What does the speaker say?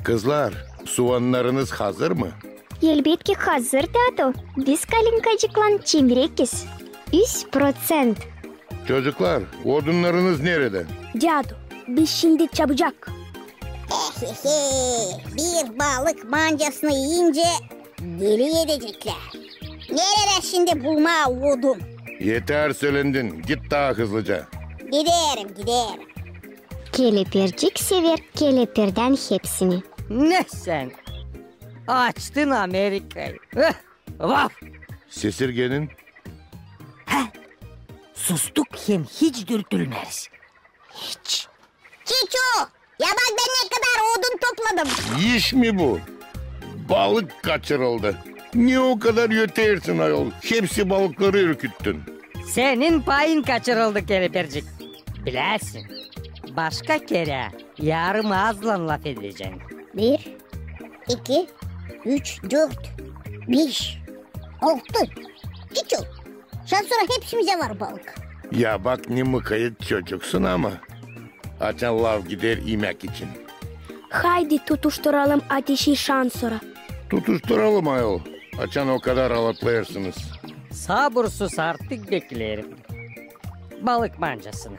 Kızlar, soğanlarınız hazır mı? Elbette hazır Dado. Biz kalinkacıkla çimrekiz. 100%. Çocuklar, odunlarınız nerede? Dado, biz şimdi çabucak. Bir balık mancasını yiyince deli edecekler. Nerede şimdi bulma odun? Yeter söylendin, git daha hızlıca. Giderim. Kelepircik sever kelepirden hepsini. Ne sen? Açtın Amerika'yı. Vaf! Sesirgenin. Sustuk hem hiç dürtülmez. Hiç. Çiço, ya bak ben ne kadar odun topladım. İş mi bu? Balık kaçırıldı. Niye o kadar yöteyirsin ayol? Hepsi balıkları ürküttün. Senin payın kaçırıldı kelepircik. Bilersin. Başka kere yarım ağızla laf edeceksin. 1, 2, 3, 4, 5, 6. Çiço, sen sonra hepsimize var balık. Ya bak ne mıkayıt çocuksun ama. Açan lav gider yemek için. Haydi tutuşturalım ateşi şansora. Tutuşturalım ayol. Açan o kadar alatlayırsınız. Sabırsız artık beklerim. Balık mancasını.